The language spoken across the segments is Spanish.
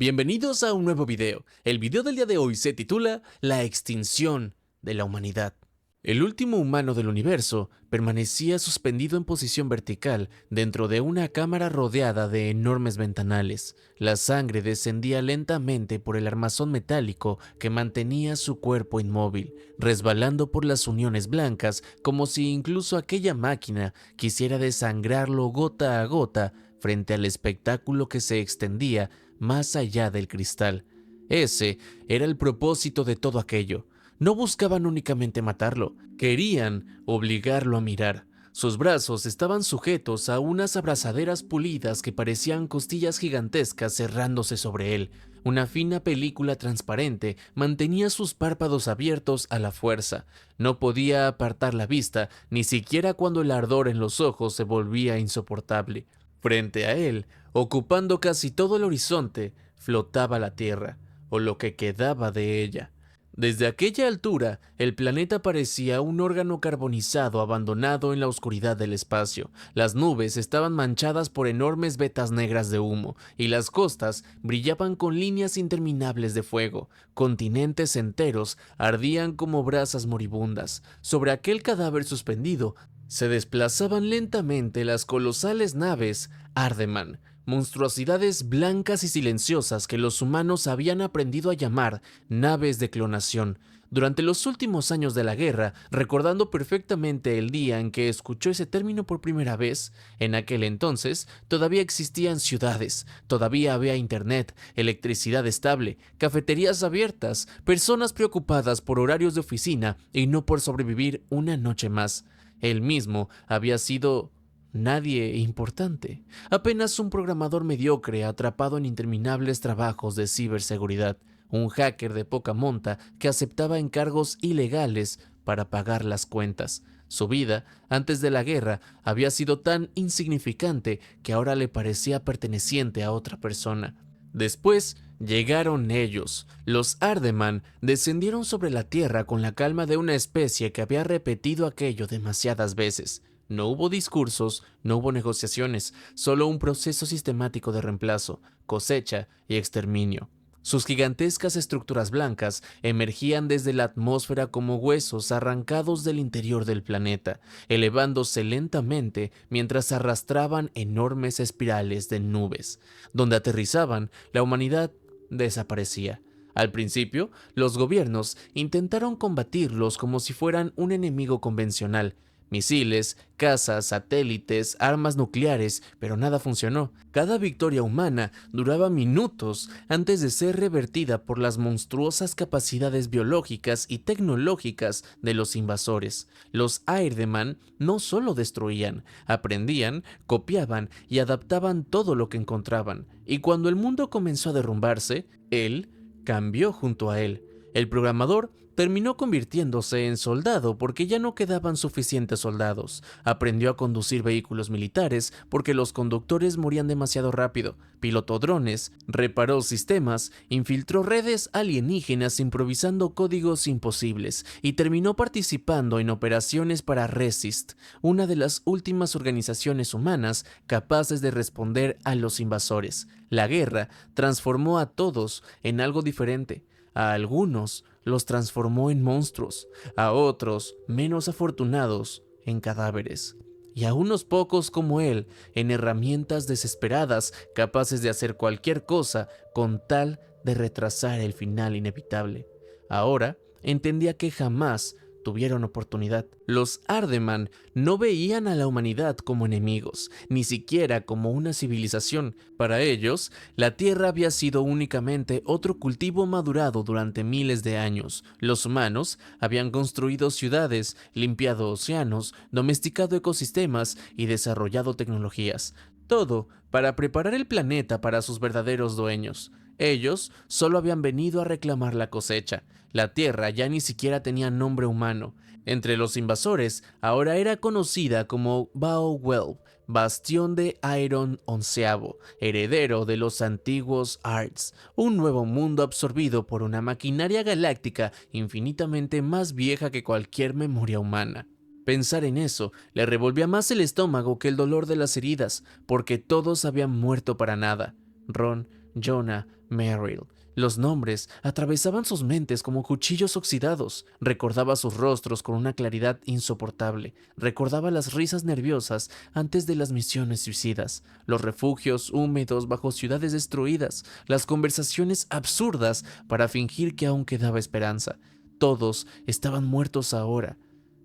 Bienvenidos a un nuevo video. El video del día de hoy se titula La extinción de la humanidad. El último humano del universo permanecía suspendido en posición vertical dentro de una cámara rodeada de enormes ventanales. La sangre descendía lentamente por el armazón metálico que mantenía su cuerpo inmóvil, resbalando por las uniones blancas como si incluso aquella máquina quisiera desangrarlo gota a gota frente al espectáculo que se extendía más allá del cristal. Ese era el propósito de todo aquello. No buscaban únicamente matarlo, querían obligarlo a mirar. Sus brazos estaban sujetos a unas abrazaderas pulidas que parecían costillas gigantescas cerrándose sobre él. Una fina película transparente mantenía sus párpados abiertos a la fuerza. No podía apartar la vista, ni siquiera cuando el ardor en los ojos se volvía insoportable. Frente a él, ocupando casi todo el horizonte, flotaba la Tierra, o lo que quedaba de ella. Desde aquella altura, el planeta parecía un órgano carbonizado abandonado en la oscuridad del espacio. Las nubes estaban manchadas por enormes vetas negras de humo, y las costas brillaban con líneas interminables de fuego. Continentes enteros ardían como brasas moribundas. Sobre aquel cadáver suspendido, se desplazaban lentamente las colosales naves Ardeman, monstruosidades blancas y silenciosas que los humanos habían aprendido a llamar naves de clonación. Durante los últimos años de la guerra, recordando perfectamente el día en que escuchó ese término por primera vez, en aquel entonces todavía existían ciudades, todavía había internet, electricidad estable, cafeterías abiertas, personas preocupadas por horarios de oficina y no por sobrevivir una noche más. Él mismo había sido nadie importante, apenas un programador mediocre atrapado en interminables trabajos de ciberseguridad, un hacker de poca monta que aceptaba encargos ilegales para pagar las cuentas. Su vida, antes de la guerra, había sido tan insignificante que ahora le parecía perteneciente a otra persona. Después llegaron ellos. Los Ardeman descendieron sobre la Tierra con la calma de una especie que había repetido aquello demasiadas veces. No hubo discursos, no hubo negociaciones, solo un proceso sistemático de reemplazo, cosecha y exterminio. Sus gigantescas estructuras blancas emergían desde la atmósfera como huesos arrancados del interior del planeta, elevándose lentamente mientras arrastraban enormes espirales de nubes. Donde aterrizaban, la humanidad desaparecía. Al principio, los gobiernos intentaron combatirlos como si fueran un enemigo convencional. Misiles, cazas, satélites, armas nucleares, pero nada funcionó. Cada victoria humana duraba minutos antes de ser revertida por las monstruosas capacidades biológicas y tecnológicas de los invasores. Los Airdeman no solo destruían, aprendían, copiaban y adaptaban todo lo que encontraban. Y cuando el mundo comenzó a derrumbarse, él cambió junto a él. El programador terminó convirtiéndose en soldado porque ya no quedaban suficientes soldados. Aprendió a conducir vehículos militares porque los conductores morían demasiado rápido. Pilotó drones, reparó sistemas, infiltró redes alienígenas improvisando códigos imposibles y terminó participando en operaciones para Resist, una de las últimas organizaciones humanas capaces de responder a los invasores. La guerra transformó a todos en algo diferente. A algunos los transformó en monstruos, a otros, menos afortunados, en cadáveres, y a unos pocos como él, en herramientas desesperadas capaces de hacer cualquier cosa con tal de retrasar el final inevitable. Ahora entendía que jamás tuvieron oportunidad. Los Ardeman no veían a la humanidad como enemigos, ni siquiera como una civilización. Para ellos, la Tierra había sido únicamente otro cultivo madurado durante miles de años. Los humanos habían construido ciudades, limpiado océanos, domesticado ecosistemas y desarrollado tecnologías. Todo para preparar el planeta para sus verdaderos dueños. Ellos solo habían venido a reclamar la cosecha. La Tierra ya ni siquiera tenía nombre humano. Entre los invasores, ahora era conocida como Bao-Well, bastión de Iron onceavo, heredero de los antiguos Arts, un nuevo mundo absorbido por una maquinaria galáctica infinitamente más vieja que cualquier memoria humana. Pensar en eso le revolvía más el estómago que el dolor de las heridas, porque todos habían muerto para nada. Ron Jonah Merrill. Los nombres atravesaban sus mentes como cuchillos oxidados. Recordaba sus rostros con una claridad insoportable. Recordaba las risas nerviosas antes de las misiones suicidas, los refugios húmedos bajo ciudades destruidas, las conversaciones absurdas para fingir que aún quedaba esperanza. Todos estaban muertos ahora,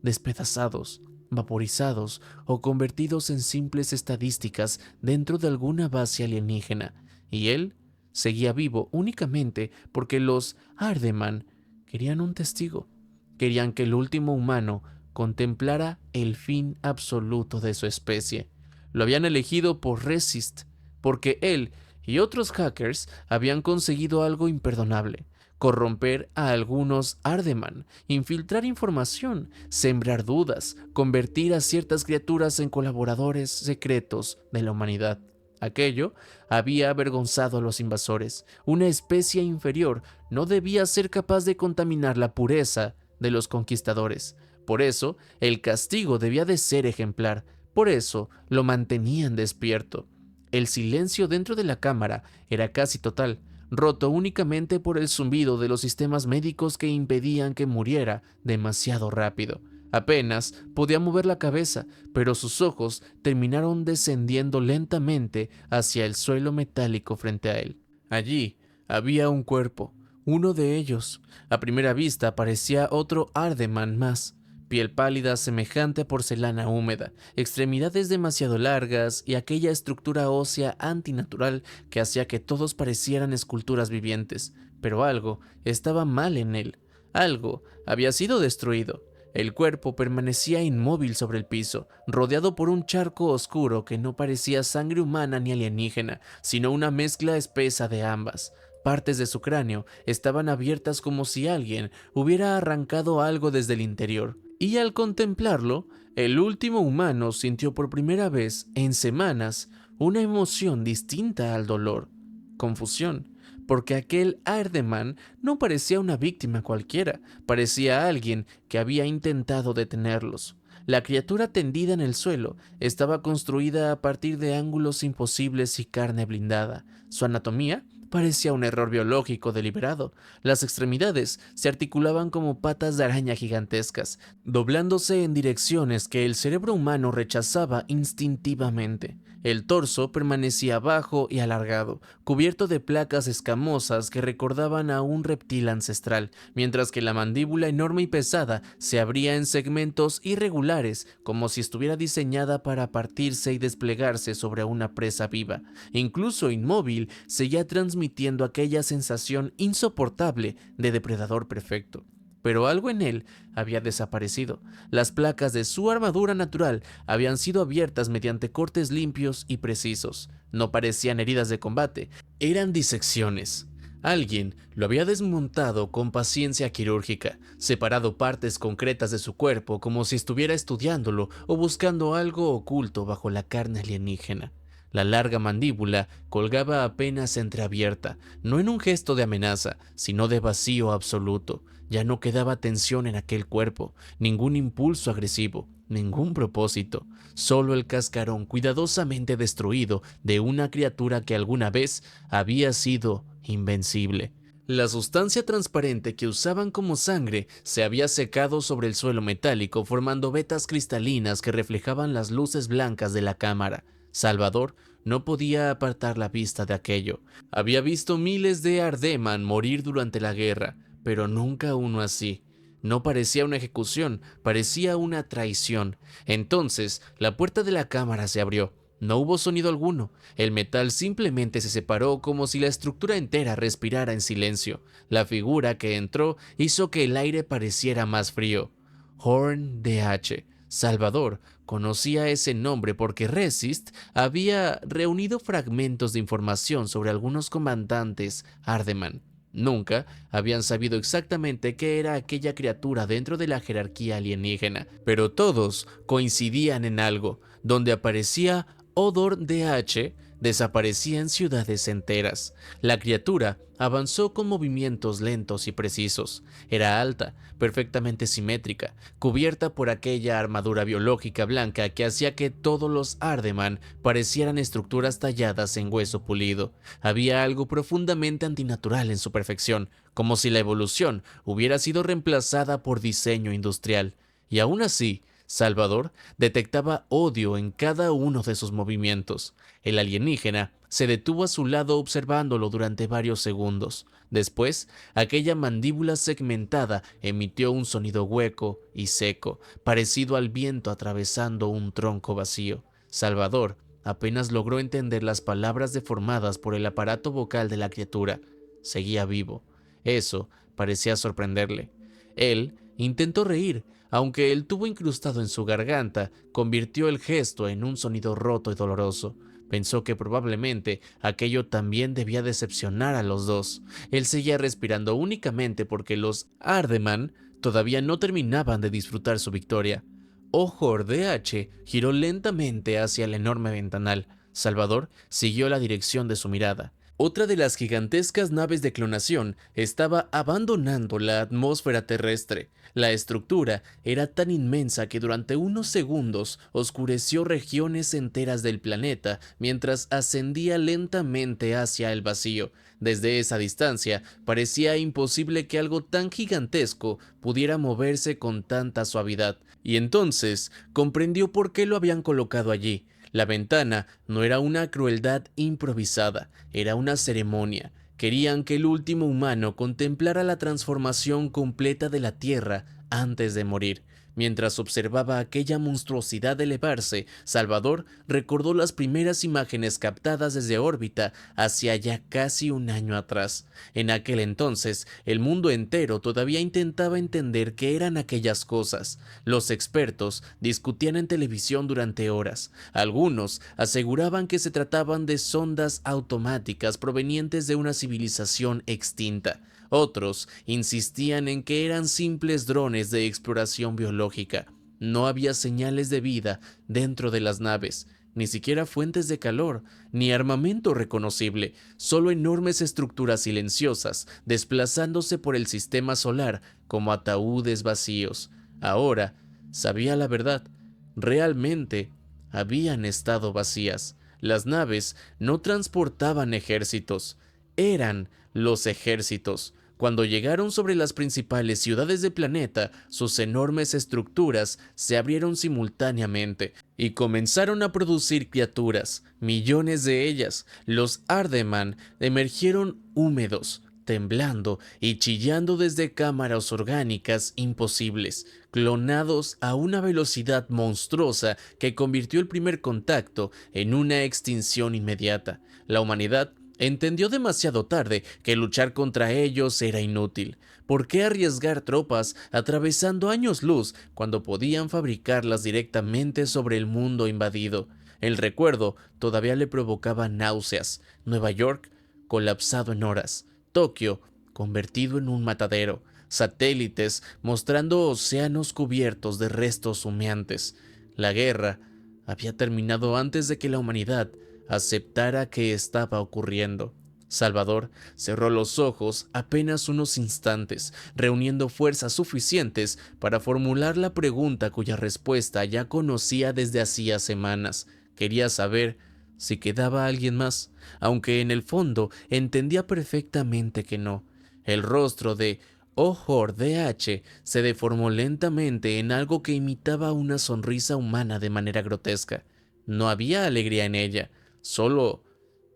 despedazados, vaporizados o convertidos en simples estadísticas dentro de alguna base alienígena. Y él seguía vivo únicamente porque los Ardeman querían un testigo. Querían que el último humano contemplara el fin absoluto de su especie. Lo habían elegido por Resist, porque él y otros hackers habían conseguido algo imperdonable: corromper a algunos Ardeman, infiltrar información, sembrar dudas, convertir a ciertas criaturas en colaboradores secretos de la humanidad. Aquello había avergonzado a los invasores. Una especie inferior no debía ser capaz de contaminar la pureza de los conquistadores. Por eso, el castigo debía de ser ejemplar. Por eso, lo mantenían despierto. El silencio dentro de la cámara era casi total, roto únicamente por el zumbido de los sistemas médicos que impedían que muriera demasiado rápido. Apenas podía mover la cabeza, pero sus ojos terminaron descendiendo lentamente hacia el suelo metálico frente a él. Allí había un cuerpo, uno de ellos. A primera vista parecía otro Ardeman más. Piel pálida semejante a porcelana húmeda, extremidades demasiado largas y aquella estructura ósea antinatural que hacía que todos parecieran esculturas vivientes. Pero algo estaba mal en él. Algo había sido destruido. El cuerpo permanecía inmóvil sobre el piso, rodeado por un charco oscuro que no parecía sangre humana ni alienígena, sino una mezcla espesa de ambas. Partes de su cráneo estaban abiertas como si alguien hubiera arrancado algo desde el interior. Y al contemplarlo, el último humano sintió por primera vez en semanas una emoción distinta al dolor: confusión. Porque aquel Ardeman no parecía una víctima cualquiera, parecía alguien que había intentado detenerlos. La criatura tendida en el suelo estaba construida a partir de ángulos imposibles y carne blindada. Su anatomía parecía un error biológico deliberado. Las extremidades se articulaban como patas de araña gigantescas, doblándose en direcciones que el cerebro humano rechazaba instintivamente. El torso permanecía bajo y alargado, cubierto de placas escamosas que recordaban a un reptil ancestral, mientras que la mandíbula enorme y pesada se abría en segmentos irregulares, como si estuviera diseñada para partirse y desplegarse sobre una presa viva. Incluso inmóvil, seguía transmitiendo aquella sensación insoportable de depredador perfecto. Pero algo en él había desaparecido. Las placas de su armadura natural habían sido abiertas mediante cortes limpios y precisos. No parecían heridas de combate, eran disecciones. Alguien lo había desmontado con paciencia quirúrgica, separado partes concretas de su cuerpo como si estuviera estudiándolo o buscando algo oculto bajo la carne alienígena. La larga mandíbula colgaba apenas entreabierta, no en un gesto de amenaza, sino de vacío absoluto. Ya no quedaba tensión en aquel cuerpo, ningún impulso agresivo, ningún propósito, solo el cascarón cuidadosamente destruido de una criatura que alguna vez había sido invencible. La sustancia transparente que usaban como sangre se había secado sobre el suelo metálico, formando vetas cristalinas que reflejaban las luces blancas de la cámara. Salvador no podía apartar la vista de aquello. Había visto miles de Ardeman morir durante la guerra, pero nunca uno así. No parecía una ejecución, parecía una traición. Entonces, la puerta de la cámara se abrió. No hubo sonido alguno. El metal simplemente se separó como si la estructura entera respirara en silencio. La figura que entró hizo que el aire pareciera más frío. Horn DH. Salvador conocía ese nombre porque Resist había reunido fragmentos de información sobre algunos comandantes Ardeman. Nunca habían sabido exactamente qué era aquella criatura dentro de la jerarquía alienígena, pero todos coincidían en algo: donde aparecía Odor DH, desaparecían ciudades enteras. La criatura Avanzó con movimientos lentos y precisos. Era alta, perfectamente simétrica, cubierta por aquella armadura biológica blanca que hacía que todos los Ardeman parecieran estructuras talladas en hueso pulido. Había algo profundamente antinatural en su perfección, como si la evolución hubiera sido reemplazada por diseño industrial. Y aún así, Salvador detectaba odio en cada uno de sus movimientos. El alienígena se detuvo a su lado observándolo durante varios segundos. Después, aquella mandíbula segmentada emitió un sonido hueco y seco, parecido al viento atravesando un tronco vacío. Salvador apenas logró entender las palabras deformadas por el aparato vocal de la criatura. Seguía vivo. Eso parecía sorprenderle. Él intentó reír, aunque el tubo incrustado en su garganta convirtió el gesto en un sonido roto y doloroso. Pensó que probablemente aquello también debía decepcionar a los dos. Él seguía respirando únicamente porque los Ardeman todavía no terminaban de disfrutar su victoria. Ojor DH giró lentamente hacia el enorme ventanal. Salvador siguió la dirección de su mirada. Otra de las gigantescas naves de clonación estaba abandonando la atmósfera terrestre. La estructura era tan inmensa que durante unos segundos oscureció regiones enteras del planeta mientras ascendía lentamente hacia el vacío. Desde esa distancia, parecía imposible que algo tan gigantesco pudiera moverse con tanta suavidad. Y entonces comprendió por qué lo habían colocado allí. La ventana no era una crueldad improvisada, era una ceremonia. Querían que el último humano contemplara la transformación completa de la Tierra antes de morir. Mientras observaba aquella monstruosidad elevarse, Salvador recordó las primeras imágenes captadas desde órbita hacia ya casi un año atrás. En aquel entonces, el mundo entero todavía intentaba entender qué eran aquellas cosas. Los expertos discutían en televisión durante horas. Algunos aseguraban que se trataban de sondas automáticas provenientes de una civilización extinta. Otros insistían en que eran simples drones de exploración biológica. No había señales de vida dentro de las naves, ni siquiera fuentes de calor, ni armamento reconocible, solo enormes estructuras silenciosas, desplazándose por el sistema solar como ataúdes vacíos. Ahora sabía la verdad. Realmente habían estado vacías. Las naves no transportaban ejércitos, eran los ejércitos. Cuando llegaron sobre las principales ciudades del planeta, sus enormes estructuras se abrieron simultáneamente y comenzaron a producir criaturas, millones de ellas. Los Ardeman emergieron húmedos, temblando y chillando desde cámaras orgánicas imposibles, clonados a una velocidad monstruosa que convirtió el primer contacto en una extinción inmediata. La humanidad entendió demasiado tarde que luchar contra ellos era inútil. ¿Por qué arriesgar tropas atravesando años luz cuando podían fabricarlas directamente sobre el mundo invadido? El recuerdo todavía le provocaba náuseas. Nueva York colapsado en horas. Tokio convertido en un matadero. Satélites mostrando océanos cubiertos de restos humeantes. La guerra había terminado antes de que la humanidad aceptara que estaba ocurriendo. Salvador cerró los ojos apenas unos instantes, reuniendo fuerzas suficientes para formular la pregunta cuya respuesta ya conocía desde hacía semanas. Quería saber si quedaba alguien más, aunque en el fondo entendía perfectamente que no. El rostro de Ojor DH se deformó lentamente en algo que imitaba una sonrisa humana de manera grotesca. No había alegría en ella, solo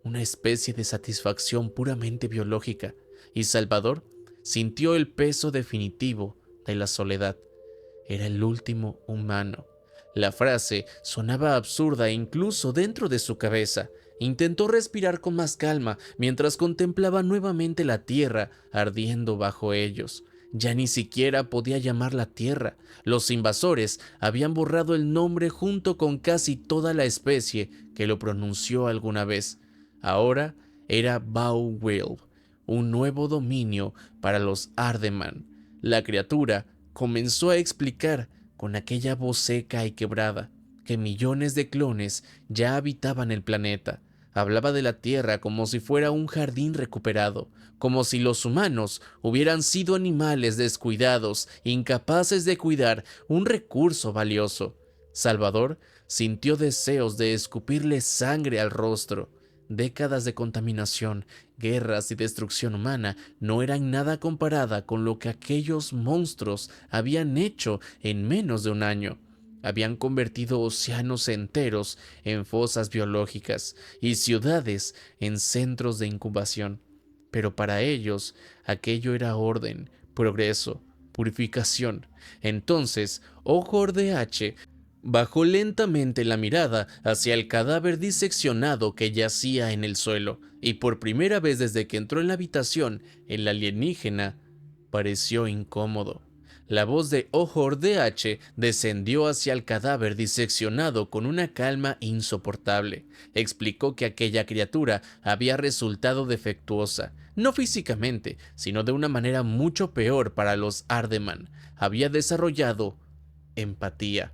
una especie de satisfacción puramente biológica, y Salvador sintió el peso definitivo de la soledad. Era el último humano. La frase sonaba absurda incluso dentro de su cabeza. Intentó respirar con más calma mientras contemplaba nuevamente la tierra ardiendo bajo ellos. Ya ni siquiera podía llamarla tierra. Los invasores habían borrado el nombre junto con casi toda la especie que lo pronunció alguna vez. Ahora era Bauwilf, un nuevo dominio para los Ardeman. La criatura comenzó a explicar con aquella voz seca y quebrada que millones de clones ya habitaban el planeta. Hablaba de la Tierra como si fuera un jardín recuperado, como si los humanos hubieran sido animales descuidados, incapaces de cuidar un recurso valioso. Salvador sintió deseos de escupirle sangre al rostro. Décadas de contaminación, guerras y destrucción humana no eran nada comparada con lo que aquellos monstruos habían hecho en menos de un año. Habían convertido océanos enteros en fosas biológicas y ciudades en centros de incubación. Pero para ellos aquello era orden, progreso, purificación. Entonces, Ojor de H bajó lentamente la mirada hacia el cadáver diseccionado que yacía en el suelo, y por primera vez desde que entró en la habitación, el alienígena pareció incómodo. La voz de Ojor de H descendió hacia el cadáver diseccionado con una calma insoportable. Explicó que aquella criatura había resultado defectuosa, no físicamente, sino de una manera mucho peor para los Ardeman. Había desarrollado empatía.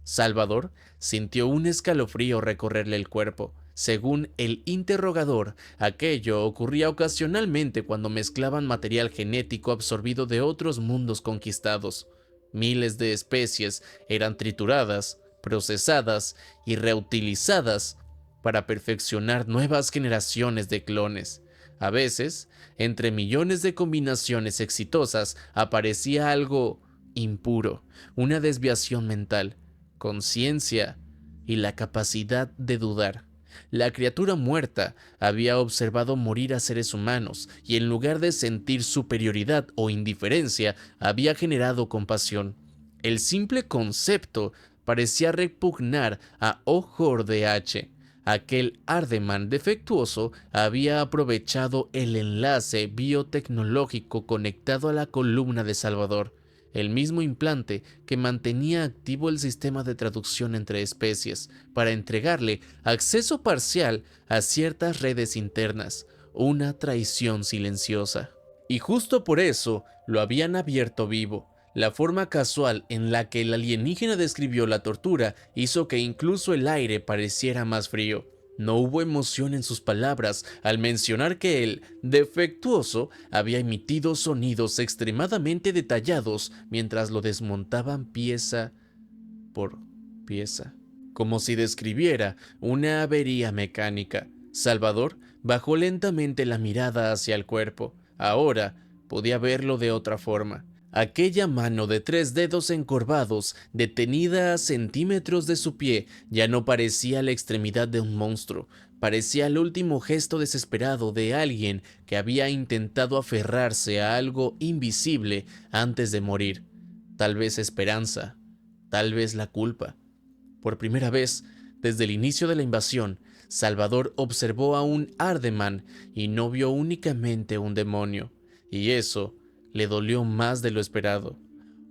Salvador sintió un escalofrío recorrerle el cuerpo. Según el interrogador, aquello ocurría ocasionalmente cuando mezclaban material genético absorbido de otros mundos conquistados. Miles de especies eran trituradas, procesadas y reutilizadas para perfeccionar nuevas generaciones de clones. A veces, entre millones de combinaciones exitosas, aparecía algo impuro, una desviación mental, conciencia y la capacidad de dudar. La criatura muerta había observado morir a seres humanos y en lugar de sentir superioridad o indiferencia, había generado compasión. El simple concepto parecía repugnar a Ojor de H. Aquel Ardeman defectuoso había aprovechado el enlace biotecnológico conectado a la columna de Salvador, el mismo implante que mantenía activo el sistema de traducción entre especies, para entregarle acceso parcial a ciertas redes internas, una traición silenciosa. Y justo por eso lo habían abierto vivo. La forma casual en la que el alienígena describió la tortura hizo que incluso el aire pareciera más frío. No hubo emoción en sus palabras al mencionar que el defectuoso había emitido sonidos extremadamente detallados mientras lo desmontaban pieza por pieza, como si describiera una avería mecánica. Salvador bajó lentamente la mirada hacia el cuerpo. Ahora podía verlo de otra forma. Aquella mano de 3 dedos encorvados, detenida a centímetros de su pie, ya no parecía la extremidad de un monstruo. Parecía el último gesto desesperado de alguien que había intentado aferrarse a algo invisible antes de morir. Tal vez esperanza, tal vez la culpa. Por primera vez, desde el inicio de la invasión, Salvador observó a un Ardeman y no vio únicamente un demonio. Y eso le dolió más de lo esperado.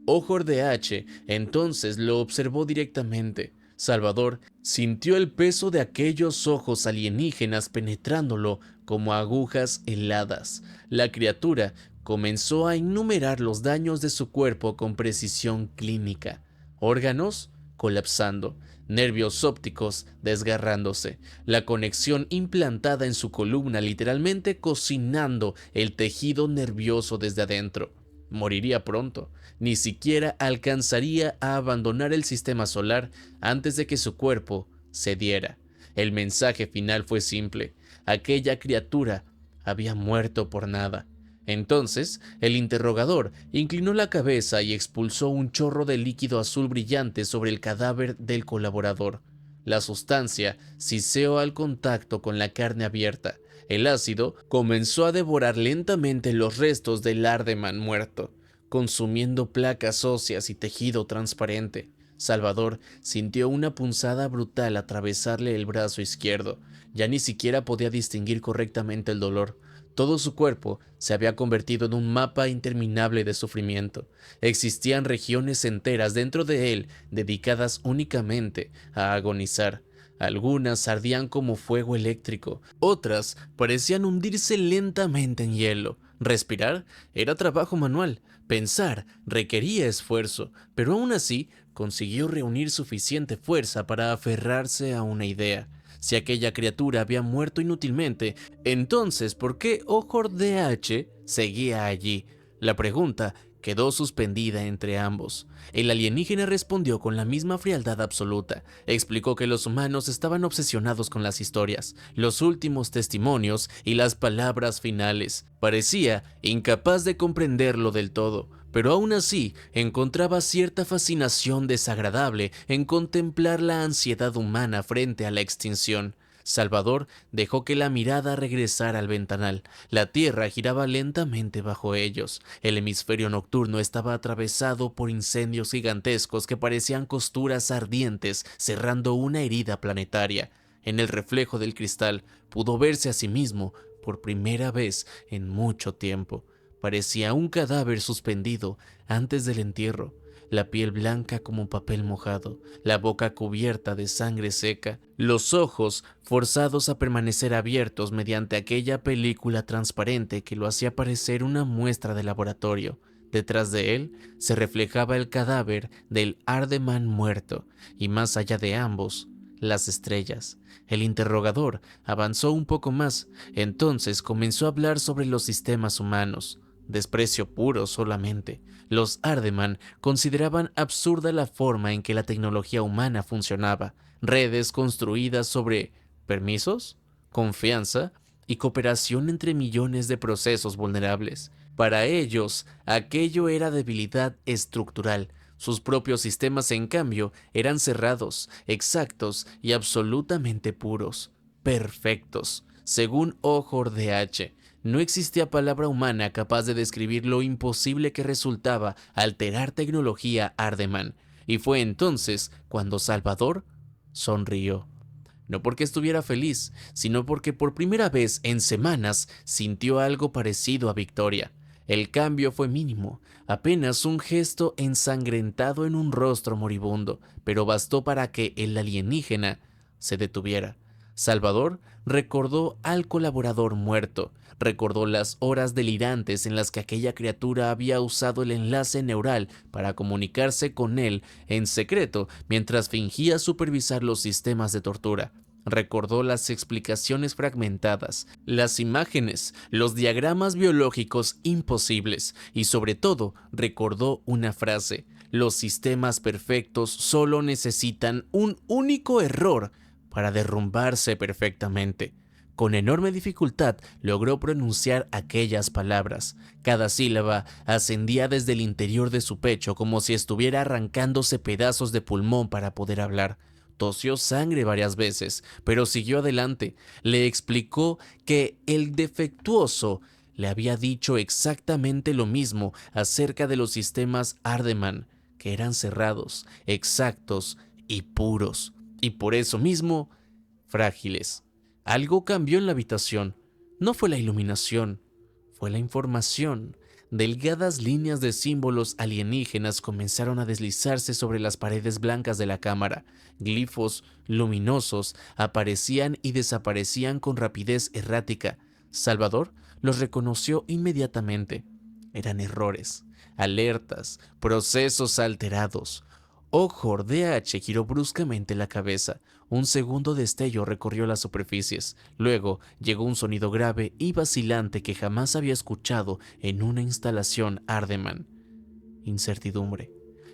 Ojor de H entonces lo observó directamente. Salvador sintió el peso de aquellos ojos alienígenas penetrándolo como agujas heladas. La criatura comenzó a enumerar los daños de su cuerpo con precisión clínica. Órganos colapsando, nervios ópticos desgarrándose, la conexión implantada en su columna literalmente cocinando el tejido nervioso desde adentro. Moriría pronto, ni siquiera alcanzaría a abandonar el sistema solar antes de que su cuerpo cediera. El mensaje final fue simple: aquella criatura había muerto por nada. Entonces, el interrogador inclinó la cabeza y expulsó un chorro de líquido azul brillante sobre el cadáver del colaborador. La sustancia siseó al contacto con la carne abierta. El ácido comenzó a devorar lentamente los restos del Ardeman muerto, consumiendo placas óseas y tejido transparente. Salvador sintió una punzada brutal atravesarle el brazo izquierdo. Ya ni siquiera podía distinguir correctamente el dolor. Todo su cuerpo se había convertido en un mapa interminable de sufrimiento. Existían regiones enteras dentro de él dedicadas únicamente a agonizar. Algunas ardían como fuego eléctrico, otras parecían hundirse lentamente en hielo. Respirar era trabajo manual, pensar requería esfuerzo, pero aún así consiguió reunir suficiente fuerza para aferrarse a una idea. Si aquella criatura había muerto inútilmente, entonces ¿por qué Ojor DH seguía allí? La pregunta quedó suspendida entre ambos. El alienígena respondió con la misma frialdad absoluta. Explicó que los humanos estaban obsesionados con las historias, los últimos testimonios y las palabras finales. Parecía incapaz de comprenderlo del todo, pero aún así encontraba cierta fascinación desagradable en contemplar la ansiedad humana frente a la extinción. Salvador dejó que la mirada regresara al ventanal. La Tierra giraba lentamente bajo ellos. El hemisferio nocturno estaba atravesado por incendios gigantescos que parecían costuras ardientes cerrando una herida planetaria. En el reflejo del cristal pudo verse a sí mismo por primera vez en mucho tiempo. Parecía un cadáver suspendido antes del entierro, la piel blanca como papel mojado, la boca cubierta de sangre seca, los ojos forzados a permanecer abiertos mediante aquella película transparente que lo hacía parecer una muestra de laboratorio. Detrás de él se reflejaba el cadáver del Ardeman muerto, y más allá de ambos, las estrellas. El interrogador avanzó un poco más, entonces comenzó a hablar sobre los sistemas humanos. Desprecio puro solamente. Los Ardeman consideraban absurda la forma en que la tecnología humana funcionaba. Redes construidas sobre permisos, confianza y cooperación entre millones de procesos vulnerables. Para ellos, aquello era debilidad estructural. Sus propios sistemas, en cambio, eran cerrados, exactos y absolutamente puros. Perfectos. Según Ojor DH, no existía palabra humana capaz de describir lo imposible que resultaba alterar tecnología Ardeman, y fue entonces cuando Salvador sonrió. No porque estuviera feliz, sino porque por primera vez en semanas sintió algo parecido a victoria. El cambio fue mínimo, apenas un gesto ensangrentado en un rostro moribundo, pero bastó para que el alienígena se detuviera. Salvador recordó al colaborador muerto, recordó las horas delirantes en las que aquella criatura había usado el enlace neural para comunicarse con él en secreto mientras fingía supervisar los sistemas de tortura. Recordó las explicaciones fragmentadas, las imágenes, los diagramas biológicos imposibles y sobre todo recordó una frase: los sistemas perfectos solo necesitan un único error para derrumbarse perfectamente. Con enorme dificultad logró pronunciar aquellas palabras. Cada sílaba ascendía desde el interior de su pecho como si estuviera arrancándose pedazos de pulmón para poder hablar. Tosió sangre varias veces, pero siguió adelante. Le explicó que el defectuoso le había dicho exactamente lo mismo acerca de los sistemas Ardeman, que eran cerrados, exactos y puros, y por eso mismo frágiles. Algo cambió en la habitación. No fue la iluminación, fue la información. Delgadas líneas de símbolos alienígenas comenzaron a deslizarse sobre las paredes blancas de la cámara. Glifos luminosos aparecían y desaparecían con rapidez errática. Salvador los reconoció inmediatamente. Eran errores, alertas, procesos alterados. Ojor DH giró bruscamente la cabeza. Un segundo destello recorrió las superficies. Luego llegó un sonido grave y vacilante que jamás había escuchado en una instalación Ardeman. Incertidumbre.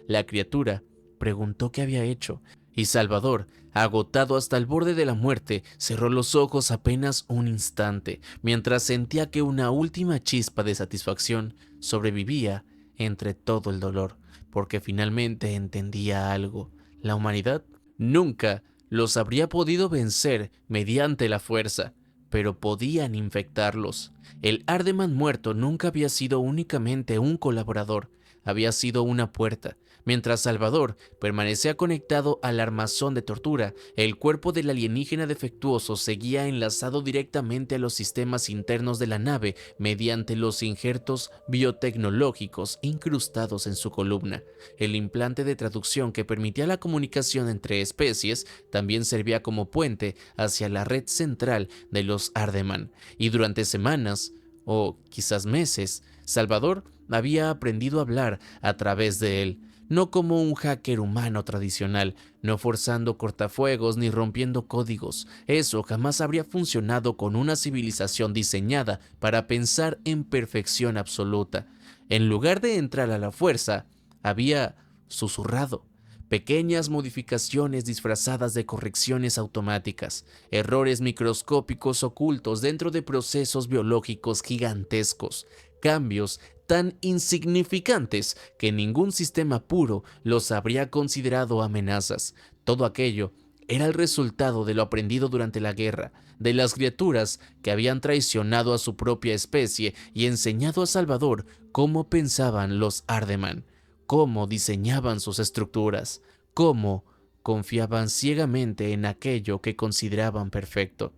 La criatura preguntó qué había hecho, y Salvador, agotado hasta el borde de la muerte, cerró los ojos apenas un instante, mientras sentía que una última chispa de satisfacción sobrevivía entre todo el dolor, porque finalmente entendía algo. La humanidad nunca los habría podido vencer mediante la fuerza, pero podían infectarlos. El Ardeman muerto nunca había sido únicamente un colaborador, había sido una puerta. Mientras Salvador permanecía conectado al armazón de tortura, el cuerpo del alienígena defectuoso seguía enlazado directamente a los sistemas internos de la nave mediante los injertos biotecnológicos incrustados en su columna. El implante de traducción que permitía la comunicación entre especies también servía como puente hacia la red central de los Ardeman, y durante semanas, o quizás meses, Salvador había aprendido a hablar a través de él. no como un hacker humano tradicional, no forzando cortafuegos ni rompiendo códigos. Eso jamás habría funcionado con una civilización diseñada para pensar en perfección absoluta. En lugar de entrar a la fuerza, había susurrado. Pequeñas modificaciones disfrazadas de correcciones automáticas, errores microscópicos ocultos dentro de procesos biológicos gigantescos, cambios tan insignificantes que ningún sistema puro los habría considerado amenazas. Todo aquello era el resultado de lo aprendido durante la guerra, de las criaturas que habían traicionado a su propia especie y enseñado a Salvador cómo pensaban los Ardeman, cómo diseñaban sus estructuras, cómo confiaban ciegamente en aquello que consideraban perfecto.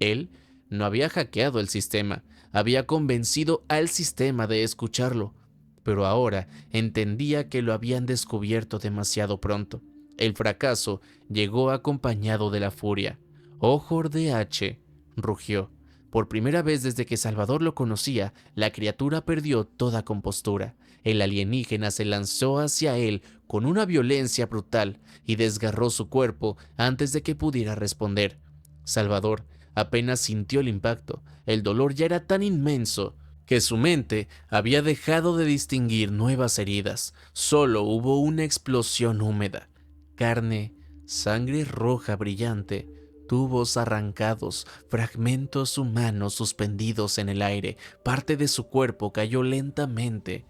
Él no había hackeado el sistema, había convencido al sistema de escucharlo, pero ahora entendía que lo habían descubierto demasiado pronto. El fracaso llegó acompañado de la furia. Ojor de H rugió. Por primera vez desde que Salvador lo conocía, la criatura perdió toda compostura. El alienígena se lanzó hacia él con una violencia brutal y desgarró su cuerpo antes de que pudiera responder. Salvador apenas sintió el impacto. El dolor ya era tan inmenso que su mente había dejado de distinguir nuevas heridas. Solo hubo una explosión húmeda. Carne, sangre roja brillante, tubos arrancados, fragmentos humanos suspendidos en el aire. Parte de su cuerpo cayó lentamente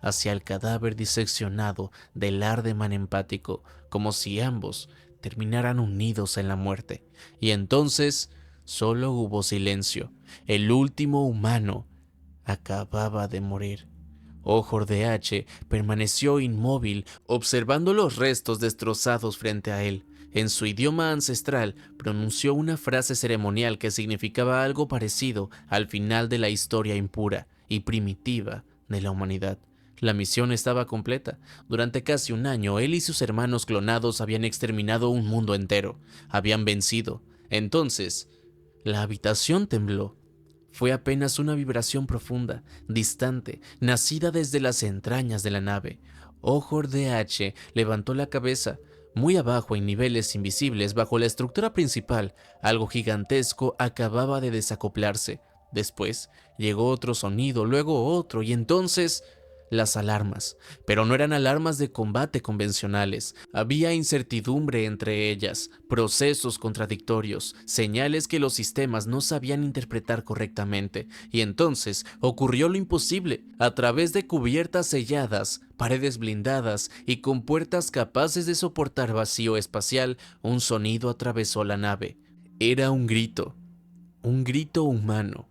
hacia el cadáver diseccionado del Ardeman empático, como si ambos terminaran unidos en la muerte. Y entonces solo hubo silencio. El último humano acababa de morir. Ojor de H permaneció inmóvil, observando los restos destrozados frente a él. En su idioma ancestral, pronunció una frase ceremonial que significaba algo parecido al final de la historia impura y primitiva de la humanidad. La misión estaba completa. Durante casi un año, él y sus hermanos clonados habían exterminado un mundo entero. Habían vencido. Entonces, la habitación tembló. Fue apenas una vibración profunda, distante, nacida desde las entrañas de la nave. Ojor de H levantó la cabeza. Muy abajo, en niveles invisibles, bajo la estructura principal, algo gigantesco acababa de desacoplarse. Después llegó otro sonido, luego otro, y entonces las alarmas. Pero no eran alarmas de combate convencionales. Había incertidumbre entre ellas, procesos contradictorios, señales que los sistemas no sabían interpretar correctamente. Y entonces ocurrió lo imposible. A través de cubiertas selladas, paredes blindadas y con puertas capaces de soportar vacío espacial, un sonido atravesó la nave. Era un grito humano.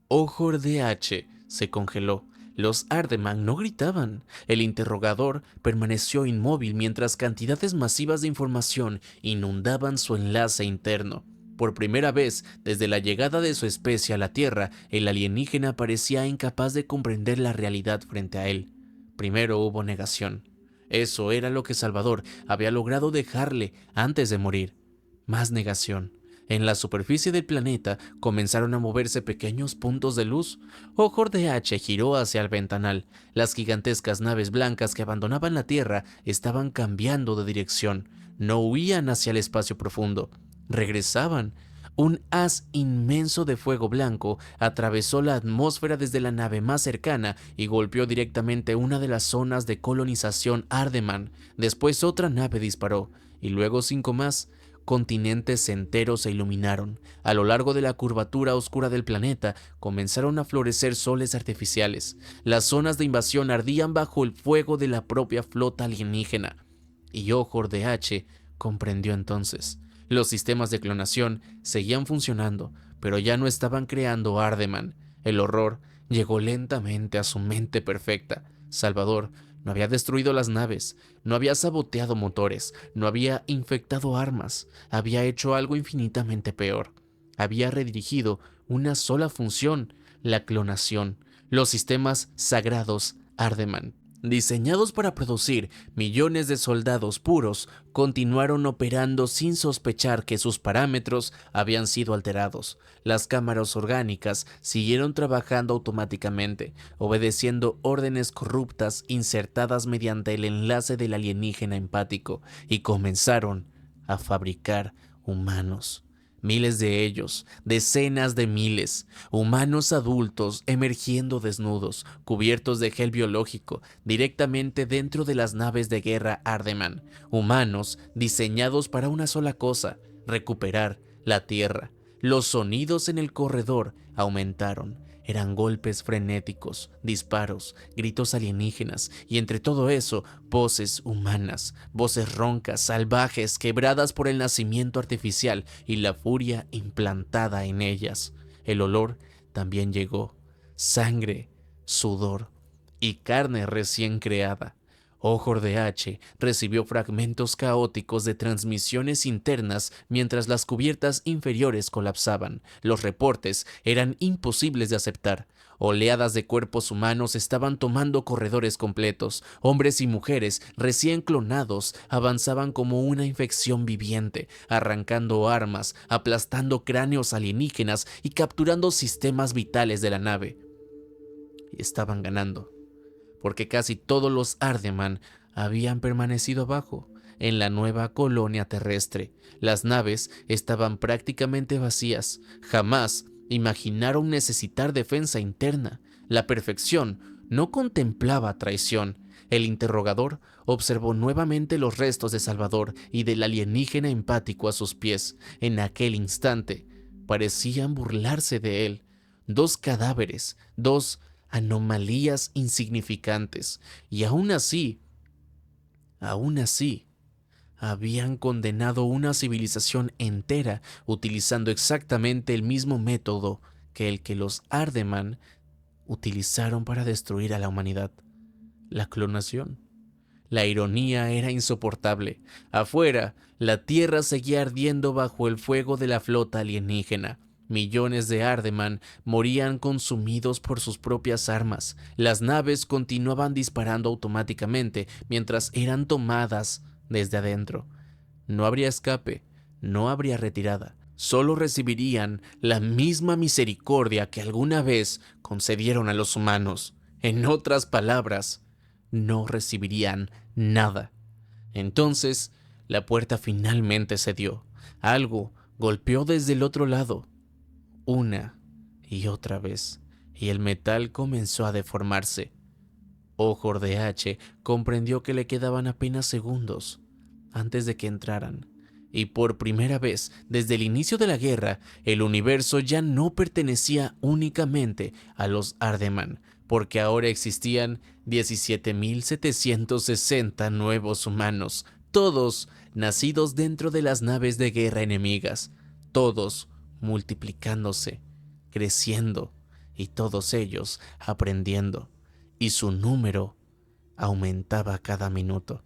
Ojor de H se congeló. Los Ardeman no gritaban. El interrogador permaneció inmóvil mientras cantidades masivas de información inundaban su enlace interno. Por primera vez desde la llegada de su especie a la Tierra, el alienígena parecía incapaz de comprender la realidad frente a él. Primero hubo negación. Eso era lo que Salvador había logrado dejarle antes de morir. Más negación. En la superficie del planeta comenzaron a moverse pequeños puntos de luz. Ojor de H giró hacia el ventanal. Las gigantescas naves blancas que abandonaban la Tierra estaban cambiando de dirección. No huían hacia el espacio profundo. Regresaban. Un haz inmenso de fuego blanco atravesó la atmósfera desde la nave más cercana y golpeó directamente una de las zonas de colonización Ardeman. Después otra nave disparó, y luego 5 más. Continentes enteros se iluminaron. A lo largo de la curvatura oscura del planeta comenzaron a florecer soles artificiales. Las zonas de invasión ardían bajo el fuego de la propia flota alienígena. Y Ojor de H comprendió entonces. Los sistemas de clonación seguían funcionando, pero ya no estaban creando Ardeman. El horror llegó lentamente a su mente perfecta. Salvador no había destruido las naves, no había saboteado motores, no había infectado armas, había hecho algo infinitamente peor. Había redirigido una sola función, la clonación, los sistemas sagrados Ardeman. diseñados para producir millones de soldados puros, continuaron operando sin sospechar que sus parámetros habían sido alterados. Las cámaras orgánicas siguieron trabajando automáticamente, obedeciendo órdenes corruptas insertadas mediante el enlace del alienígena empático, y comenzaron a fabricar humanos. Miles de ellos, decenas de miles, humanos adultos emergiendo desnudos, cubiertos de gel biológico, directamente dentro de las naves de guerra Ardeman. Humanos diseñados para una sola cosa: recuperar la Tierra. Los sonidos en el corredor aumentaron. Eran golpes frenéticos, disparos, gritos alienígenas y entre todo eso, voces humanas, voces roncas, salvajes, quebradas por el nacimiento artificial y la furia implantada en ellas. El olor también llegó: sangre, sudor y carne recién creada. Ojor de H recibió fragmentos caóticos de transmisiones internas mientras las cubiertas inferiores colapsaban. Los reportes eran imposibles de aceptar. Oleadas de cuerpos humanos estaban tomando corredores completos. Hombres y mujeres recién clonados avanzaban como una infección viviente, arrancando armas, aplastando cráneos alienígenas y capturando sistemas vitales de la nave. Y estaban ganando, porque casi todos los Ardeman habían permanecido abajo, en la nueva colonia terrestre. Las naves estaban prácticamente vacías. Jamás imaginaron necesitar defensa interna. La perfección no contemplaba traición. El interrogador observó nuevamente los restos de Salvador y del alienígena empático a sus pies. En aquel instante, parecían burlarse de él. Dos cadáveres, dos anomalías insignificantes, y aún así, habían condenado una civilización entera utilizando exactamente el mismo método que el que los Ardeman utilizaron para destruir a la humanidad: la clonación. La ironía era insoportable. Afuera, la Tierra seguía ardiendo bajo el fuego de la flota alienígena. Millones de Ardeman morían consumidos por sus propias armas. Las naves continuaban disparando automáticamente mientras eran tomadas desde adentro. No habría escape, no habría retirada. Solo recibirían la misma misericordia que alguna vez concedieron a los humanos. En otras palabras, no recibirían nada. Entonces, la puerta finalmente cedió. Algo golpeó desde el otro lado, una y otra vez, y el metal comenzó a deformarse. Ojor de H comprendió que le quedaban apenas segundos antes de que entraran, y por primera vez desde el inicio de la guerra, el universo ya no pertenecía únicamente a los Ardeman, porque ahora existían 17.760 nuevos humanos, todos nacidos dentro de las naves de guerra enemigas, todos multiplicándose, creciendo, y todos ellos aprendiendo, y su número aumentaba cada minuto.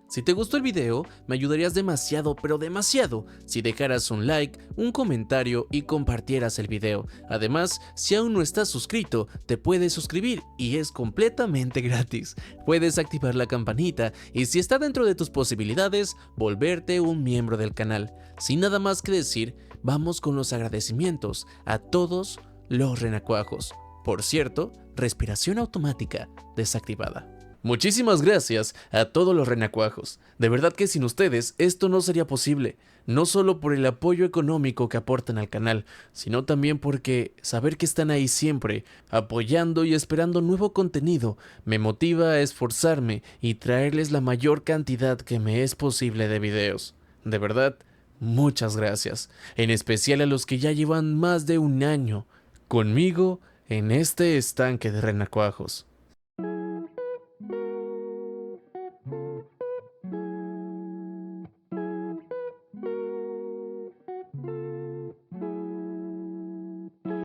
Si te gustó el video, me ayudarías demasiado, pero demasiado, si dejaras un like, un comentario y compartieras el video. Además, si aún no estás suscrito, te puedes suscribir y es completamente gratis. Puedes activar la campanita y, si está dentro de tus posibilidades, volverte un miembro del canal. Sin nada más que decir, vamos con los agradecimientos a todos los renacuajos. Por cierto, respiración automática desactivada. Muchísimas gracias a todos los renacuajos. De verdad que sin ustedes esto no sería posible. No solo por el apoyo económico que aportan al canal, sino también porque saber que están ahí siempre, apoyando y esperando nuevo contenido, me motiva a esforzarme y traerles la mayor cantidad que me es posible de videos. De verdad, muchas gracias. En especial a los que ya llevan más de un año conmigo en este estanque de renacuajos.